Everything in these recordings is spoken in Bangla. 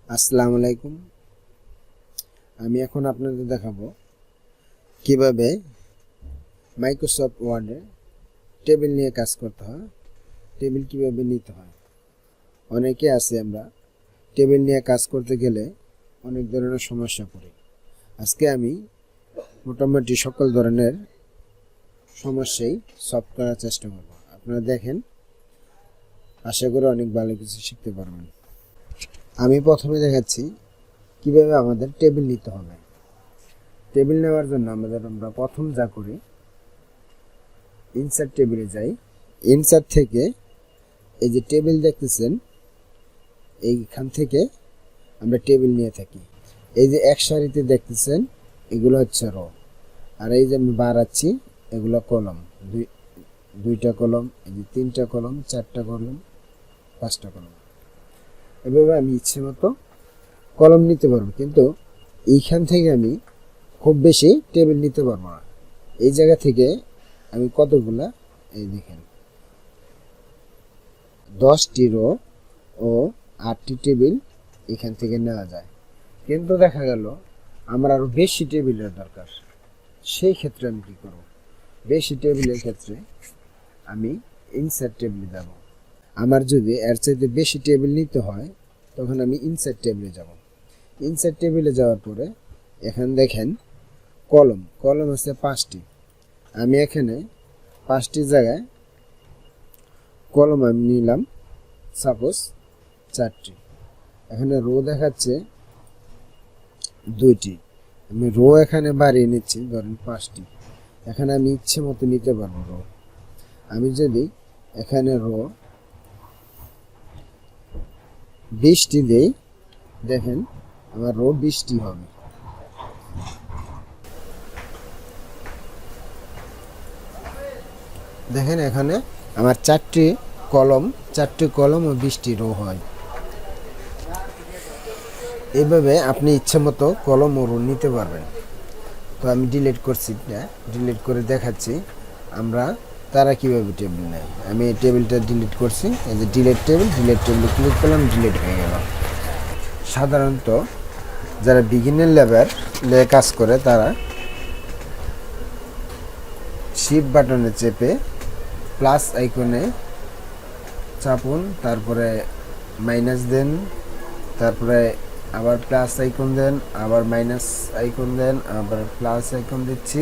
আসসালামু আলাইকুম। আমি এখন আপনাদের দেখাবো কিভাবে মাইক্রোসফট ওয়ার্ডে টেবিল নিয়ে কাজ করতে হয়, টেবিল কিভাবে নিতে হয়। অনেকে আছে আমরা টেবিল নিয়ে কাজ করতে গেলে অনেক ধরনের সমস্যা পড়ি। আজকে আমি মোটামুটি সকল ধরনের সমস্যাই সলভ করার চেষ্টা করব। আপনারা দেখেন, আশা করি অনেক ভালো কিছু শিখতে পারবেন। আমি প্রথমে দেখাচ্ছি কিভাবে আমাদের টেবিল নিতে হবে। টেবিল নেওয়ার জন্য আমরা প্রথম যা করি, ইনসার্ট টেবিলে যাই। ইনসার্ট থেকে এই যে টেবিল দেখতেছেন, এইখান থেকে আমরা টেবিল নিয়ে থাকি। এই যে এক সারিতে দেখতেছেন, এগুলো হচ্ছে রো, আর এই যে আমি বাড়াচ্ছি এগুলো কলম। দুইটা কলম, এই যে তিনটা কলম, চারটা কলম, পাঁচটা কলম। এভাবে আমি ইচ্ছে মতো কলম নিতে পারবো, কিন্তু এইখান থেকে আমি খুব বেশি টেবিল নিতে পারবো না। এই জায়গা থেকে আমি কতগুলা, এই দেখেন, 10টি রো ও 8টি টেবিল এখান থেকে নেওয়া যায়। কিন্তু দেখা গেল আমার আরো বেশি টেবিলের দরকার। সেই ক্ষেত্রে আমি কি করব? বেশি টেবিলের ক্ষেত্রে আমি ইনসার্ট টেবিলে যাব। আমার যদি এর চাইতে বেশি টেবিল নিতে হয়, তখন আমি ইনসার্ট টেবিলে যাব। ইনসার্ট টেবিলে যাওয়ার পরে এখানে দেখেন কলম আছে 5টি। আমি এখানে 5টি জায়গায় কলম আমি নিলাম, সাপোজ 4টি। এখানে রো দেখাচ্ছে 2টি, আমি রো এখানে বাড়িয়ে নিচ্ছি, ধরেন 5টি। এখানে আমি ইচ্ছে মতো নিতে পারবো রো। আমি যদি এখানে রো 20টি দেই, দেখেন আমার রো 20টি হবে। দেখেন এখানে আমার 4টি কলম ও 20টি রো হয়। এইভাবে আপনি ইচ্ছে মতো কলম ও রো নিতে পারবেন। তো আমি ডিলিট করছি, ডিলিট করে দেখাচ্ছি তারা কিভাবে টেবিল নেয়। আমি এই টেবিলটা ডিলিট করছি, এই যে ডিলিট টেবিলে ক্লিক করলাম, ডিলিট হয়ে গেল। সাধারণত যারা বিগিনার লেভেলে কাজ করে, তারা শিফট বাটনে চেপে প্লাস আইকনে চাপুন, তারপরে মাইনাস দেন, তারপরে আবার প্লাস আইকন দেন, আবার মাইনাস আইকন দেন, আবার প্লাস আইকন দিচ্ছি,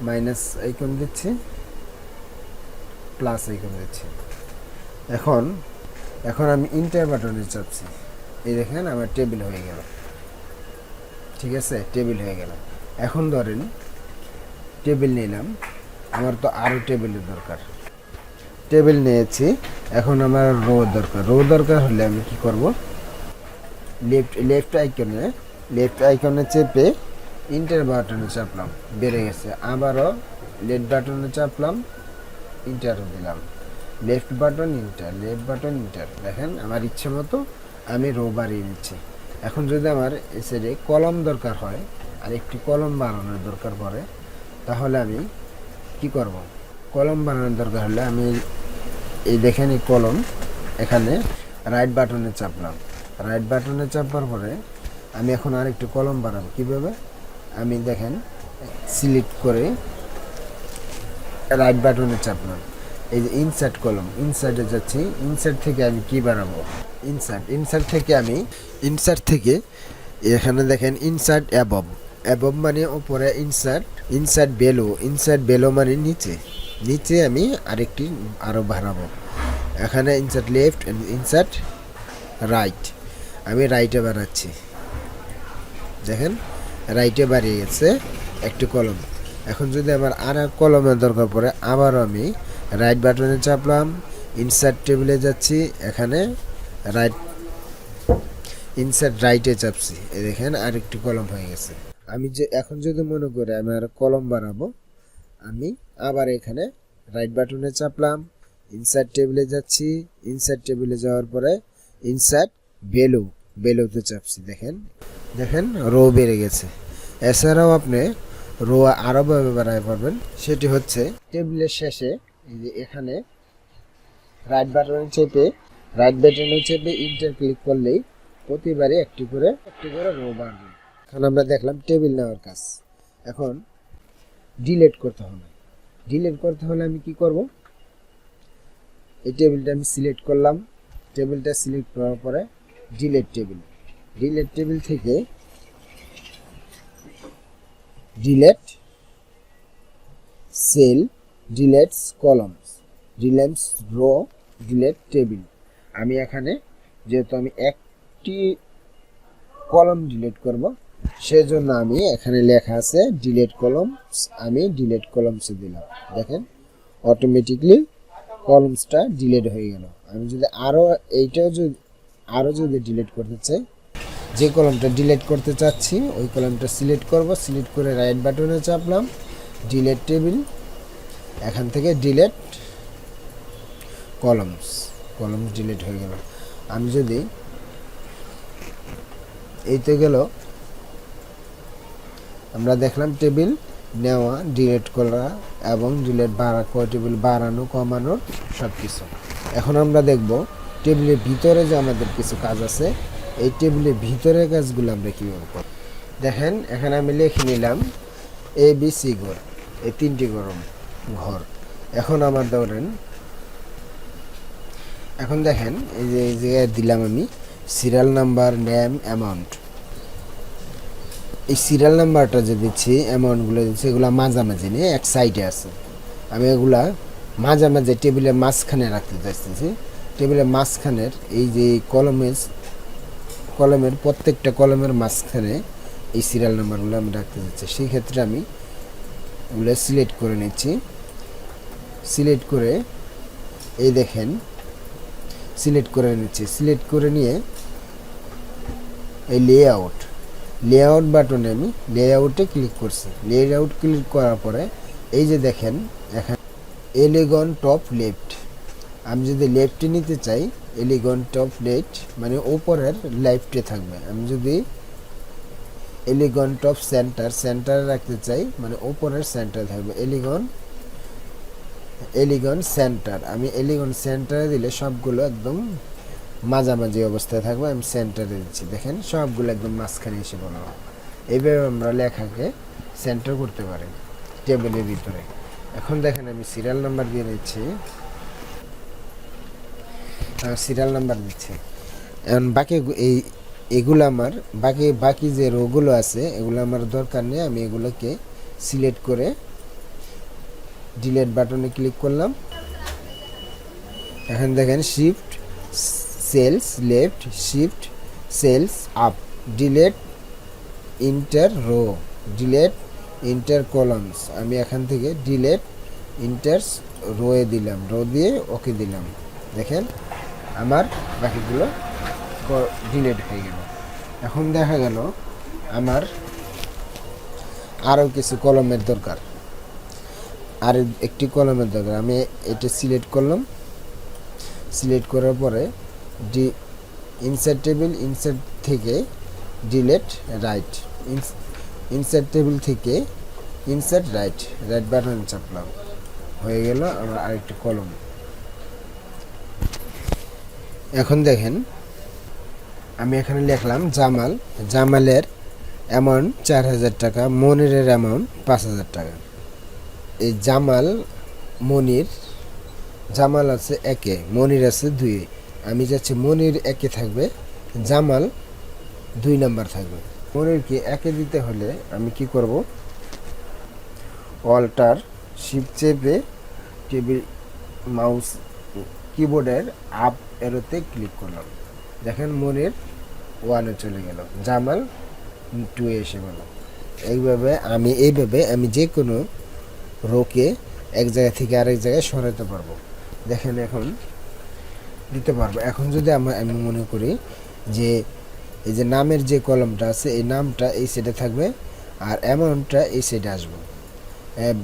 মাইনাস আইকন দিচ্ছি, প্লাস আইকন দিচ্ছি। এখন আমি ইন্টার বাটনে চাপছি, এই দেখেন আমার টেবিল হয়ে গেল। ঠিক আছে, টেবিল হয়ে গেল। এখন ধরেন টেবিল নিলাম, আমার তো আরও টেবিলের দরকার। টেবিল নিয়েছি, এখন আমার রো দরকার হলে আমি কি করব? লেফট আইকনে চেপে ইন্টার বাটনে চাপলাম, বেড়ে গেছে। আবারও লেফট বাটনে চাপলাম, ইন্টার দিলাম, লেফট বাটন ইন্টার। দেখেন আমার ইচ্ছে মতো আমি রো বাড়িয়ে নিচ্ছি। এখন যদি আমার এ সাইডে কলম দরকার হয়, আর একটি কলম বানানোর দরকার পড়ে, তাহলে আমি কি করব? কলম বানানোর দরকার হলে আমি এই দেখেন এই কলম, এখানে রাইট বাটনে চাপলাম। রাইট বাটনে চাপার পরে আমি এখন আরেকটু কলম বানাবো। কীভাবে? আমি দেখেন সিলেক্ট করে রাইট বাটনে চাপলাম, এই যে ইনসার্ট কলম, ইনসার্টে যাচ্ছি। ইনসার্ট থেকে আমি কি বানাবো? ইনসার্ট থেকে এখানে দেখেন ইনসার্ট অ্যাবভ মানে উপরে, ইনসার্ট বেলো মানে নিচে আমি আরেকটি আরও বাড়াবো। এখানে ইনসার্ট লেফট, ইনসার্ট রাইট, আমি রাইটে বানাচ্ছি। দেখেন রাইটে বাড়িয়ে গেছে একটি কলম। এখন যদি আমার আর এক কলমের দরকার পড়ে, আবারও আমি রাইট বাটনে চাপলাম, ইনসার্ট টেবিলে যাচ্ছি, এখানে ইনসার্ট রাইটে চাপছি, এই দেখেন আরেকটি কলম হয়ে গেছে। এখন যদি মনে করে আমি আর কলম বানাবো, আমি আবার এখানে রাইট বাটনে চাপলাম, ইনসার্ট টেবিলে যাচ্ছি, ইনসার্ট টেবিলে যাওয়ার পরে ইনসার্ট বেলোতে চাপছি। দেখেন রো বেড়ে গেছে। এছাড়াও আপনি রো আরও ভাবে বাড়াতে পারবেন। সেটি হচ্ছে টেবিলের শেষে এই যে এখানে রাইট বাটনে চেপে ইন্টার ক্লিক করলেই প্রতিবারই একটি করে রো বাড়বে। এখন আমরা দেখলাম টেবিল নেওয়ার কাজ। এখন ডিলিট করতে হবে। ডিলিট করতে হলে আমি কি করব, এই টেবিলটা আমি সিলেক্ট করলাম। টেবিলটা সিলেক্ট করার পরে ডিলিট টেবিল থেকে delete cell, delete columns, delete row, delete table. আমি এখানে যেহেতু আমি একটি কলাম ডিলিট করব, সেজন্য আমি এখানে লেখা আছে ডিলিট কলামস, আমি ডিলিট কলামসে দিলাম। দেখেন অটোমেটিকলি কলামসটা ডিলিট হয়ে গেল। আমি যদি আরও যদি ডিলিট করতে চাই, যে কলামটা ডিলিট করতে চাচ্ছি ওই কলামটা সিলেক্ট করব। সিলেক্ট করে রাইট বাটনে চাপলাম, ডিলিট টেবিল, এখান থেকে ডিলিট কলামস ডিলিট হয়ে গেল। আমি যদি এই তো গেল, আমরা দেখলাম টেবিল নেওয়া, ডিলিট করা এবং ডিলিট টেবিল বাড়ানো কমানোর সব কিছু। এখন আমরা দেখব টেবিলের ভিতরে যে আমাদের কিছু কাজ আছে, এই টেবিলের ভিতরের কাজগুলো আমরা কীভাবে করব। দেখেন এখানে আমি লিখে নিলাম ABC ঘর, এই 3টি ঘর। এখন আমার ধরেন, এখন দেখেন এই জায়গায় দিলাম আমি সিরিয়াল নাম্বার, নেম, অ্যামাউন্ট। এই সিরিয়াল নাম্বারটা যে দিচ্ছি, অ্যামাউন্টগুলো দিচ্ছি, এগুলো মাঝামাঝি নিয়ে এক সাইডে আছে। আমি এগুলা মাঝামাঝি টেবিলের মাঝখানে রাখতে চাইতেছি। টেবিলের মাঝখানের এই যে কলমের প্রত্যেকটা কলমের মাঝখানে এই সিরিয়াল নাম্বারগুলো আমি রাখতে চাচ্ছি। সেই ক্ষেত্রে আমি এগুলো সিলেক্ট করে নিচ্ছি। সিলেক্ট করে এই দেখেন সিলেক্ট করে নিচ্ছি। সিলেক্ট করে নিয়ে এই লেআউট বাটনে আমি লেআউটে ক্লিক করছি। লেআউট ক্লিক করার পরে এই যে দেখেন এখানে এলিগন টপ লেফট, আমি যদি লেফটে নিতে চাই, এলিগন টপ লেফট মানে উপরের লেফটে থাকবে। আমি যদি এলিগন টপ সেন্টারে রাখতে চাই, মানে উপরের সেন্টারে থাকবে। এলিগন সেন্টার, আমি এলিগন সেন্টারে দিলে সবগুলো একদম মাঝামাঝি অবস্থায় থাকবে। আমি সেন্টারে দিচ্ছি, দেখেন সবগুলো একদম মাঝখানে এসে পড়ল। এইভাবে আমরা লেখাকে সেন্টার করতে পারি টেবিলের ভিতরে। এখন দেখেন আমি সিরিয়াল নাম্বার দিয়ে দিচ্ছি, সিরিয়াল নাম্বার দিচ্ছি। এখন বাকি এগুলো আমার বাকি যে রোগুলো আছে এগুলো আমার দরকার নেই। আমি এগুলোকে সিলেক্ট করে ডিলিট বাটনে ক্লিক করলাম। এখন দেখেন shift cells left, shift cells up, delete entire row, delete entire columns. আমি এখান থেকে ডিলিট ইন্টার রোয়ে দিলাম, রো দিয়ে ওকে দিলাম। দেখেন আমার বাকিগুলো ডিলিট হয়ে গেল। এখন দেখা গেল আমার আরও কিছু কলমের দরকার, আর একটি কলমের দরকার। আমি এটা সিলেক্ট করলাম। সিলেক্ট করার পরে ইনসার্ট টেবিল, ইনসার্ট থেকে ডিলিট রাইট, ইনসার্ট টেবিল থেকে ইনসার্ট রাইট বাটন চাপলাম, হয়ে গেল আমার আরেকটি কলম। এখন দেখেন আমি এখানে লিখলাম জামালের অ্যামাউন্ট 4000 টাকা, মনিরের অ্যামাউন্ট 5000 টাকা। এই জামাল আছে 1-এ, মনির আছে 2-এ। আমি যাচ্ছি মনির 1-এ থাকবে, জামাল 2 নাম্বার থাকবে। মনিরকে 1-এ দিতে হলে আমি কি করব, অল্টার শিফট চেপে টেবিল মাউস কিবোর্ডের আপ এরোতে ক্লিক করলাম। দেখেন মনির 1-এ চলে গেল, জামাল 2-এ এসে গেল। এইভাবে আমি যে কোনো রোকে এক জায়গা থেকে আরেক জায়গায় সরাতে পারবো। দেখেন এখন দিতে পারবো। এখন যদি আমি মনে করি যে এই যে নামের যে কলমটা আছে, এই নামটা এই সাইডে থাকবে আর অ্যামাউন্টটা এই সাইডে আসবে,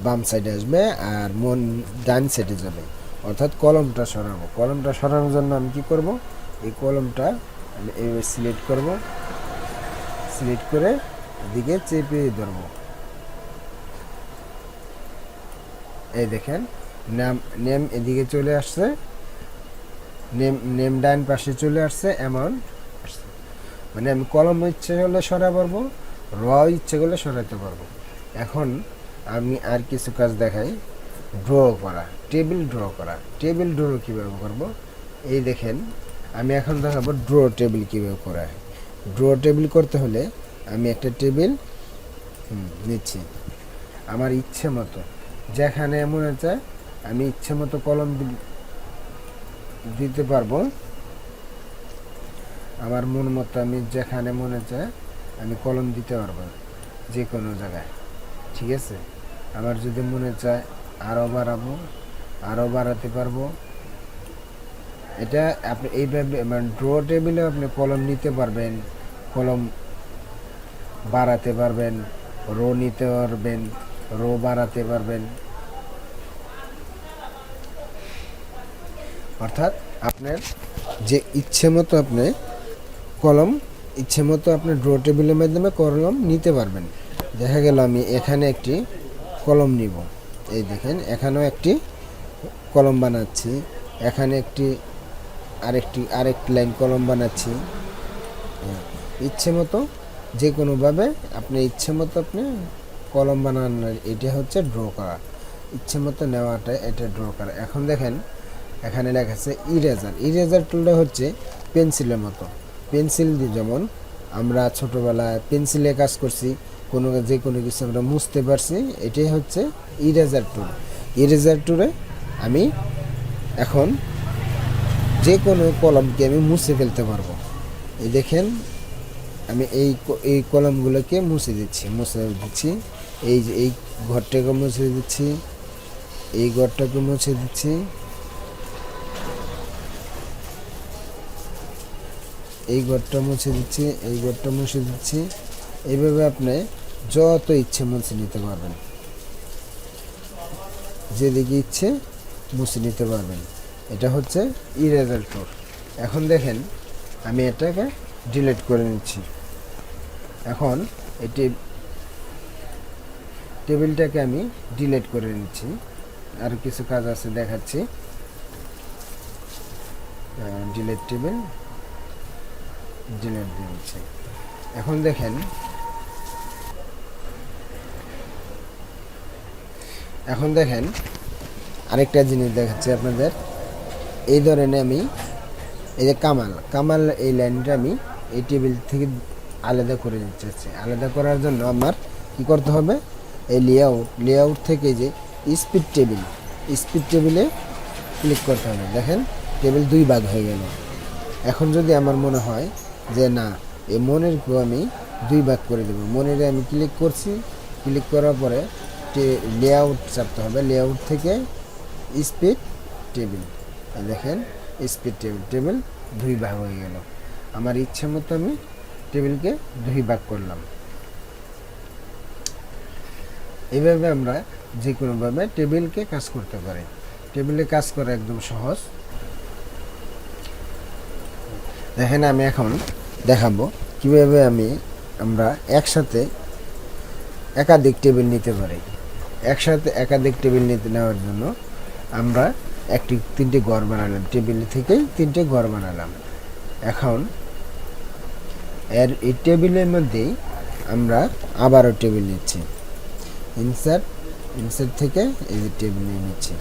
বাম সাইডে আসবে, আর ডান সাইডে যাবে। অর্থাৎ কলমটা সরানোর জন্য আমি কি করব, এই কলমটা আমি এইভাবে সিলেক্ট করব। সিলেক্ট করে এদিকে চেপে ধরবো। এই দেখেন নেম এদিকে চলে আসছে, নেম ডান পাশে চলে আসছে, অ্যামাউন্ট আসছে। মানে আমি কলম ইচ্ছে হলে সরাতে পারবো, র ইচ্ছে করলে সরাতে পারবো। এখন আমি আর কিছু কাজ দেখাই। ড্র করা, টেবিল ড্র করা। টেবিল ড্র কীভাবে করবো, এই দেখেন আমি এখন দেখাবো ড্র টেবিল কীভাবে করা হয়। ড্র টেবিল করতে হলে আমি একটা টেবিল নিচ্ছি, আমার ইচ্ছে মতো যেখানে মনে চায় আমি ইচ্ছে মতো কলম দিতে পারবো। আমার মন মতো আমি যেখানে মনে চায় আমি কলম দিতে পারবো, যে কোনো জায়গায়। ঠিক আছে, আমার যদি মনে চায় আরও বাড়াবো, আরও বাড়াতে পারবো। এটা আপনি এইভাবে মানে ড্র টেবিলে আপনি কলম নিতে পারবেন, কলম বাড়াতে পারবেন, রো নিতে পারবেন, রো বাড়াতে পারবেন। অর্থাৎ আপনার যে ইচ্ছে মতো আপনি কলম ইচ্ছে মতো আপনি ড্র টেবিলের মাধ্যমে কলম নিতে পারবেন। দেখা গেল আমি এখানে একটি কলম নিব, এই দেখেন এখানেও একটি কলম বানাচ্ছি, এখানে আরেকটি লাইন কলম বানাচ্ছি। ইচ্ছে মতো যে কোনোভাবে আপনি ইচ্ছে মতো আপনি কলম বানান, এটা হচ্ছে ড্র করা। ইচ্ছে মতো নেওয়াটা এটা ড্র করা। এখন দেখেন এখানে লেখা আছে ইরেজার। ইরেজার টুলটা হচ্ছে পেন্সিলের মতো। পেন্সিল দিয়ে যেমন আমরা ছোটোবেলায় পেন্সিলে কাজ করছি, যে কোনো কিছু আমরা মুছতে পারছি, এটাই হচ্ছে ইরেজার টুল। ইরেজার টুলে আমি এখন যে কোনো কলমকে আমি মুছে ফেলতে পারবো। এই দেখেন আমি এই কলমগুলোকে মুছে দিচ্ছি। এই যে এই ঘরটাকে মুছে দিচ্ছি, এই ঘরটাকে মুছে দিচ্ছি, এই ঘরটা মুছে দিচ্ছি, এই ঘরটা মুছে দিচ্ছি। এইভাবে আপনি যত ইচ্ছে মুছে নিতে পারবেন, যেদিকে ইচ্ছে মুছে নিতে পারবেন। এটা হচ্ছে ইরেজার টুল। এখন দেখেন আমি এটাকে ডিলিট করে নিচ্ছি। এখন এটি টেবিলটাকে আমি ডিলিট করে নিচ্ছি, আর কিছু কাজ আছে দেখাচ্ছি। ডিলিট টেবিল ডিলিট দিয়ে দিচ্ছি। এখন দেখেন আরেকটা জিনিস দেখাচ্ছি আপনাদের। এই ধরনের আমি এই যে কামাল এই লাইনটা আমি এই টেবিল থেকে আলাদা করে দিতে চাচ্ছি। আলাদা করার জন্য আমার কি করতে হবে, এই লেআউট থেকে যে স্পিড টেবিলে ক্লিক করতে হবে। দেখেন টেবিল 2 ভাগ হয়ে গেল। এখন যদি আমার মনে হয় যে না, এই মনেরকেও আমি 2 ভাগ করে দেবো, মনের আমি ক্লিক করছি, ক্লিক করার পরে লেআউট চাপতে হবে। লেআউট থেকে স্পিড টেবিল, দেখেন স্পিড টেবিল 2 ভাগ হয়ে গেল। আমার ইচ্ছে মতো আমি টেবিলকে 2 ভাগ করলাম। এইভাবে আমরা যে কোনোভাবে টেবিলকে কাজ করতে পারি। টেবিলে কাজ করা একদম সহজ। দেখেন আমি এখন দেখাবো কিভাবে আমরা একসাথে একাধিক টেবিল নিতে পারি। একসাথে একাধিক টেবিল নেওয়ার জন্য আমরা 3টে ঘর বানালাম, টেবিল থেকেই 3টে ঘর বানালাম। এখন এই টেবিলের মধ্যেই আমরা আবারও টেবিল নিচ্ছি, ইনসার্ট থেকে এই যে টেবিল নিয়ে নিচ্ছি।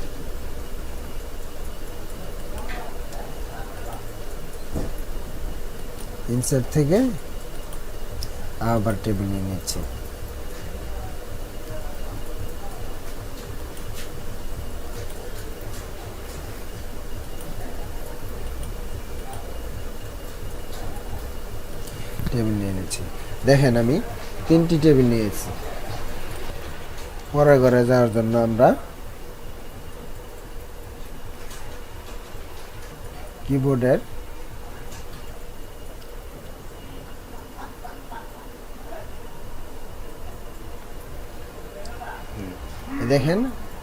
ইনসার্ট থেকে আবার টেবিল নিয়ে নিচ্ছি। টেবিল নিয়ে নিচ্ছি। দেখেন আমি 3টি টেবিল নিয়েছি। পরের ঘরে যাওয়ার জন্য আমরা কিবোর্ডের দেখেন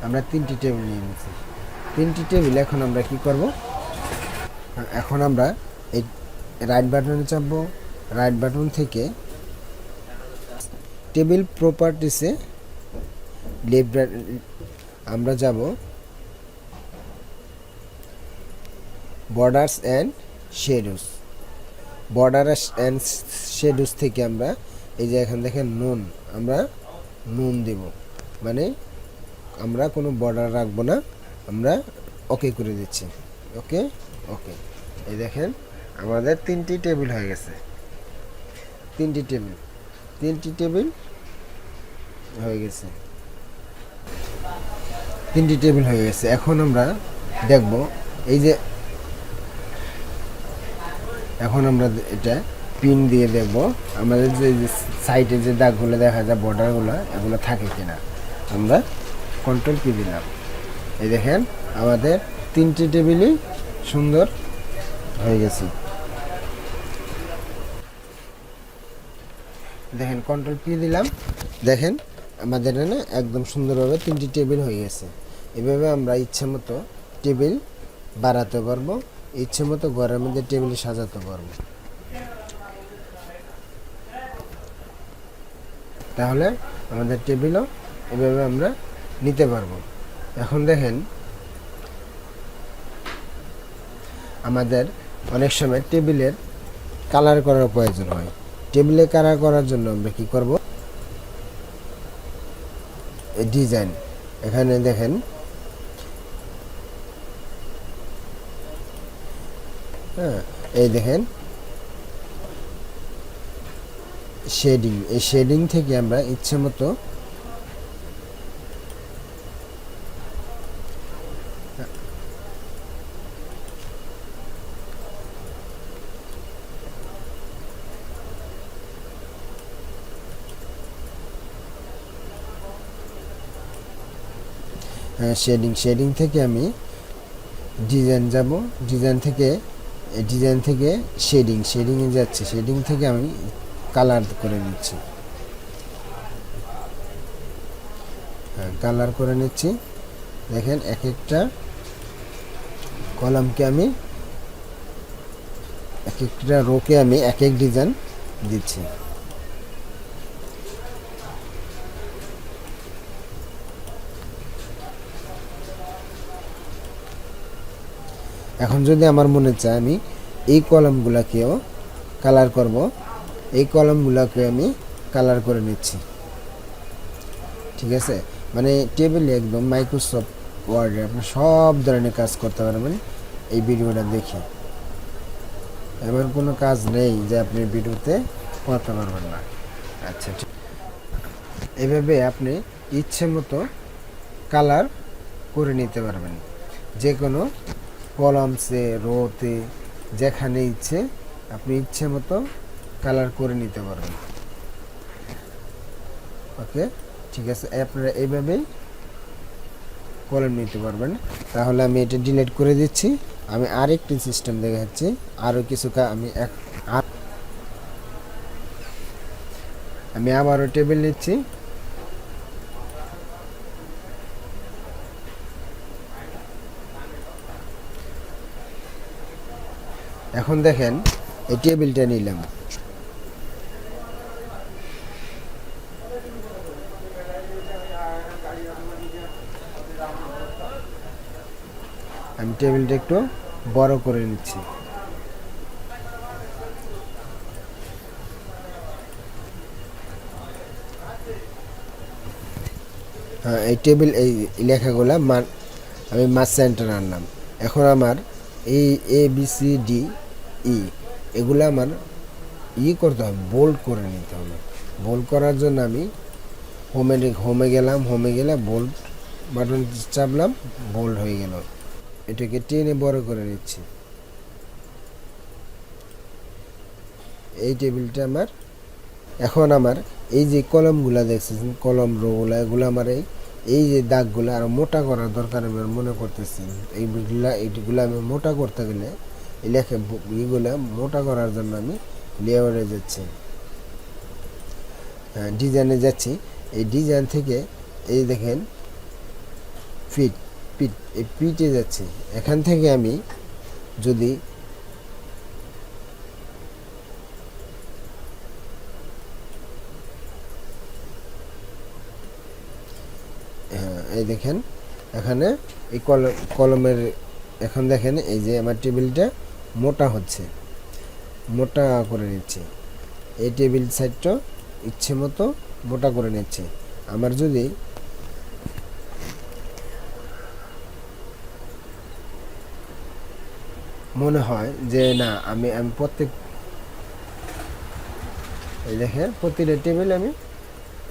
আমরা 3টি টেবিল নিয়ে নিয়েছি। 3টি টেবিল এখন আমরা কি করব, এখন আমরা এই রাইট বাটনে চাপবো। রাইট বাটন থেকে টেবিল প্রপার্টিসে আমরা যাব বর্ডার্স অ্যান্ড শেডোস। বর্ডার অ্যান্ড শেডোজ থেকে আমরা এই যে এখানে দেখেন নুন, আমরা নুন দেব, মানে আমরা কোনো বর্ডার রাখবো না, আমরা ওকে করে দিচ্ছি। ওকে ওকে, এই দেখেন আমাদের তিনটি টেবিল হয়ে গেছে, তিনটি টেবিল হয়ে গেছে, তিনটি টেবিল হয়ে গেছে। এখন আমরা দেখব এই যে এখন আমরা এটা পিন দিয়ে দেখব আমাদের যে সাইডে যে দাগগুলো দেখা যায় বর্ডারগুলো, এগুলো থাকে কিনা। আমরা কন্ট্রোল পি দিলাম, এই দেখেন আমাদের তিনটি টেবিলই সুন্দর হয়ে গেছে। দেখেন কন্ট্রোল পি দিলাম, দেখেন আমাদের এখানে একদম সুন্দরভাবে তিনটি টেবিল হয়ে গেছে। এভাবে আমরা ইচ্ছে মতো টেবিল বাড়াতে পারবো, ইচ্ছে মতো ঘরের মধ্যে টেবিল সাজাতে পারবো। তাহলে আমাদের টেবিলও এভাবে আমরা নিতে পারবো। এখন দেখেন আমাদের অনেক সময় টেবিলের কালার করার প্রয়োজন হয়। টেবিলে কালার করার জন্য আমরা কি করব, ডিজাইন, এখানে দেখেন হ্যাঁ, এই দেখেন শেডিং, এই শেডিং থেকে আমরা ইচ্ছে মতো শেডিং থেকে আমি ডিজাইন যাব, ডিজাইন থেকে শেডিংয়ে যাচ্ছে, শেডিং থেকে আমি কালার করে নিচ্ছি, কালার করে নিচ্ছি। দেখেন এক একটা কলামকে আমি, এক একটা রোকে আমি এক এক ডিজাইন দিচ্ছি। এখন যদি আমার মনে চায় আমি এই কলামগুলোকেও কালার করব, এই কলামগুলোকে আমি কালার করে নিচ্ছি। ঠিক আছে, মানে টেবিলে একদম মাইক্রোসফট ওয়ার্ডে আপনি সব ধরনের কাজ করতে পারবেন এই ভিডিওটা দেখে। এমন কোনো কাজ নেই যে আপনি ভিডিওতে করতে পারবেন না। আচ্ছা, ঠিক, এভাবে আপনি ইচ্ছে মতো কালার করে নিতে পারবেন, যে কোনো কলামসে, রোতে, যেখানে ইচ্ছে আপনি ইচ্ছে মতো কালার করে নিতে পারবেন। ওকে, ঠিক আছে, আপনারা এইভাবেই কলম নিতে পারবেন। তাহলে আমি এটা ডিলিট করে দিচ্ছি, আমি আরেকটি সিস্টেম দেখাচ্ছি, আরও কিছু আমি আবারও টেবিল নিচ্ছি, এখন দেখেন এই টেবিলটা নিলাম, আমি টেবিলটা একটু বড় করে নিচ্ছি। হ্যাঁ, এই টেবিল, এই লেখাগুলা আমি মাস সেন্টার আনলাম। এখন আমার এই ABCDE এগুলো আমার করতে হবে, বোল্ড করে নিতে হবে। বোল্ড করার জন্য আমি হোমে গেলে বোল্ড বাটন চাপলাম, বোল্ড হয়ে গেল। এটাকে টেনে বড় করে নিচ্ছি। এই টেবিলটা আমার, এখন আমার এই যে কলমগুলা দেখছেন, কলম রোগুলা, এগুলো আমার এই যে দাগগুলো আরও মোটা করার দরকার আমি মনে করতেছি। এইগুলো আমি মোটা করতে গেলে এই এইগুলো মোটা করার জন্য আমি লেয়ারে যাচ্ছি, ডিজাইনে যাচ্ছি। এই ডিজাইন থেকে এই দেখেন এই পিটে যাচ্ছি। এখান থেকে আমি যদি এই দেখেন এখানে এই কলমের, এখন দেখেন এই যে আমার টেবিলটা মোটা হচ্ছে, মোটা করে নিচ্ছি। এই টেবিল সাইডটা ইচ্ছে মতো মোটা করে নিচ্ছি। আমার যদি মনে হয় যে না আমি প্রত্যেক এই দেখেন প্রতিটা টেবিল আমি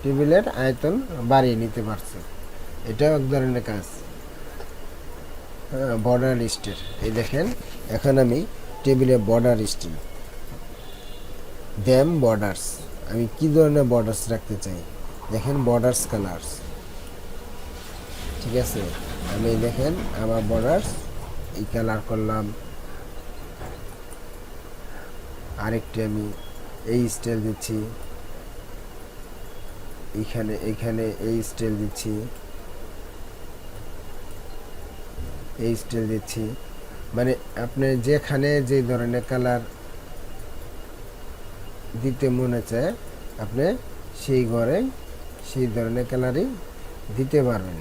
টেবিলের আয়তন বাড়িয়ে নিতে পারছি। এটাও এক ধরনের কাজ। বর্ডার লিস্টের এই দেখেন এখন আমি টেবিলে বর্ডার স্টিল দ্যাম বর্ডার্স আমি কি ধরনের বর্ডার্স রাখতে চাই দেখেন বর্ডার্স কালার্স। ঠিক আছে, আমি দেখেন আমার বর্ডার্স এই কালার করলাম। আরেকটি আমি এই স্টাইল দিচ্ছি, এইখানে এই স্টাইল দিচ্ছি, এই স্টাইল দিচ্ছি। মানে আপনি যেখানে যে ধরনের কালার দিতে মনে চায় আপনি সেই ঘরে সেই ধরনের কালারই দিতে পারবেন।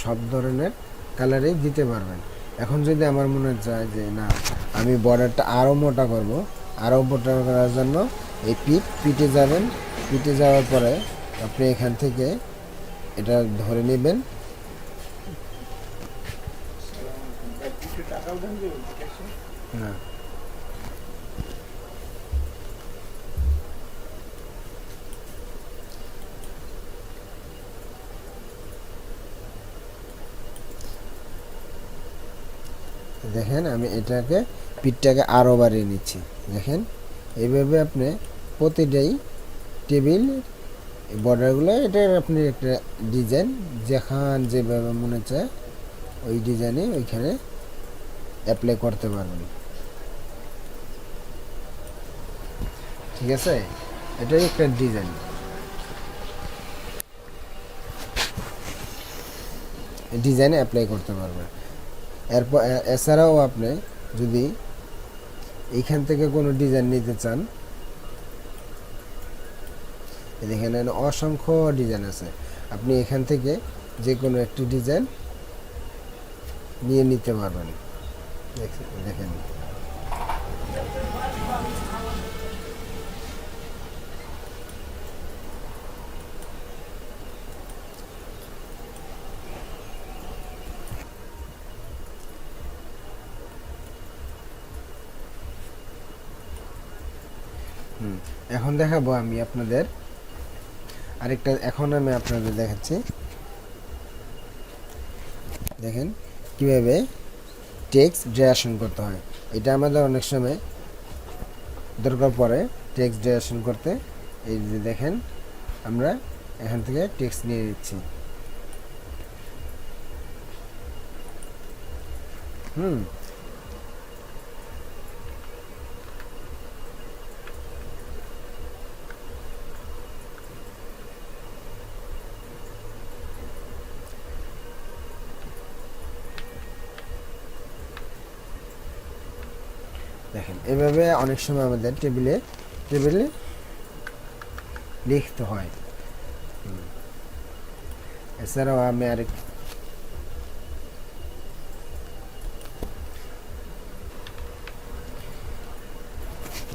সব ধরনের কালারই দিতে পারবেন। এখন যদি আমার মনে চায় যে না আমি বর্ডারটা আরও মোটা করব, আরও মোটা করার জন্য এই পিঠে যাবেন। পিঠে যাওয়ার পরে আপনি এখান থেকে এটা ধরে নেবেন। হ্যাঁ, দেখেন আমি এটাকে পিঠটাকে আরও বাড়িয়ে নিচ্ছি। দেখেন এইভাবে আপনি প্রতিটাই টেবিল বর্ডারগুলো এটা আপনি একটা ডিজাইন যেভাবে মনে চায় ওই ডিজাইনে ওইখানে অ্যাপ্লাই করতে পারবেন। ঠিক আছে, এটাই একটা ডিজাইন। ডিজাইনে অ্যাপ্লাই করতে পারবেন। এরপর এছাড়াও আপনি যদি এইখান থেকে কোনো ডিজাইন নিতে চান এখানে অসংখ্য ডিজাইন আছে, আপনি এখান থেকে যে কোনো একটি ডিজাইন নিয়ে নিতে পারবেন। দেখেন এখন দেখাবো আমি আপনাদের আরেকটা। এখন আমি আপনাদের দেখাচ্ছি দেখেন কিভাবে টেক্সট ড্রায়েশন করতে হয়। এটা আমাদের অনেক সময় দরকার পড়ে টেক্সট ড্রায়েশন করতে। এই যে দেখেন আমরা এখান থেকে টেক্সট নিয়ে নিচ্ছি। দেখেন এভাবে অনেক সময় আমাদের টেবিলে লিখতে হয়। এছাড়াও আমি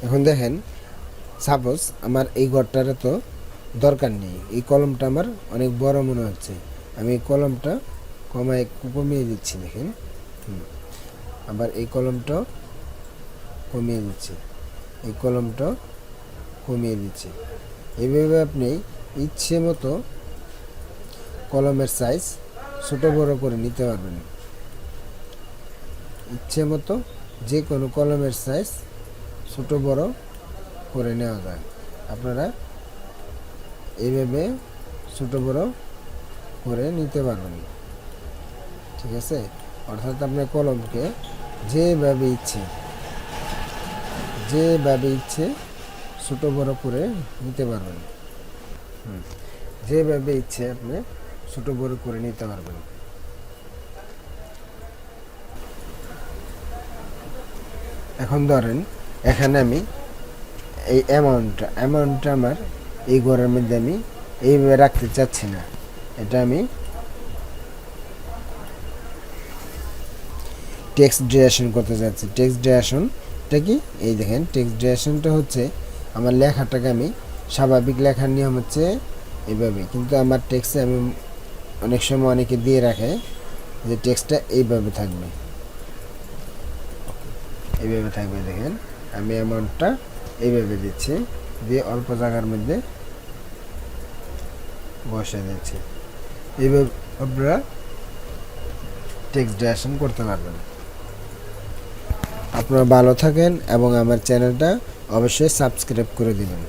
এখন দেখেন সাপোজ আমার এই ঘরটার তো দরকার নেই, এই কলমটা আমার অনেক বড় মনে হচ্ছে, আমি এই কলমটা কমিয়ে দিচ্ছি। দেখেন আবার এই কলমটা কমিয়ে দিচ্ছি, এই কলমটা কমিয়ে দিচ্ছি। এইভাবে আপনি ইচ্ছে মতো কলমের সাইজ ছোটো বড় করে নিতে পারবেন। ইচ্ছে মতো যে কোনো কলমের সাইজ ছোটো বড় করে নেওয়া যায়। আপনারা এইভাবে ছোটো বড় করে নিতে পারবেন। ঠিক আছে, অর্থাৎ আপনার কলমকে যেভাবে ইচ্ছে ছোটো বড় করে নিতে পারবেন। যেভাবে ইচ্ছে আপনি ছোটো বড় করে নিতে পারবেন। এখন ধরেন এখানে আমি এই অ্যামাউন্টটা আমার এই ঘরের মধ্যে আমি এইভাবে রাখতে চাচ্ছি না, এটা আমি টেক্সট ডিরেকশন করতে চাচ্ছি। টেক্সট ডিরেকশনটা কি, এই দেখেন টেক্সট ডিরেকশনটা হচ্ছে আমার লেখাটাকে আমি স্বাভাবিক লেখার নিয়ম হচ্ছে এইভাবে, কিন্তু আমার টেক্সটে আমি অনেক সময় অনেকে দিয়ে রাখে যে টেক্সটটা এইভাবে থাকবে, এইভাবে থাকবে। দেখেন আমি অ্যামাউন্টটা এইভাবে দিচ্ছি, দিয়ে অল্প জায়গার মধ্যে বসে দিচ্ছি। এইভাবে আপনারা টেক্সট ডিরেকশন করতে পারবেন। আপনারা ভালো থাকেন এবং আমার চ্যানেলটা অবশ্যই সাবস্ক্রাইব করে দিবেন।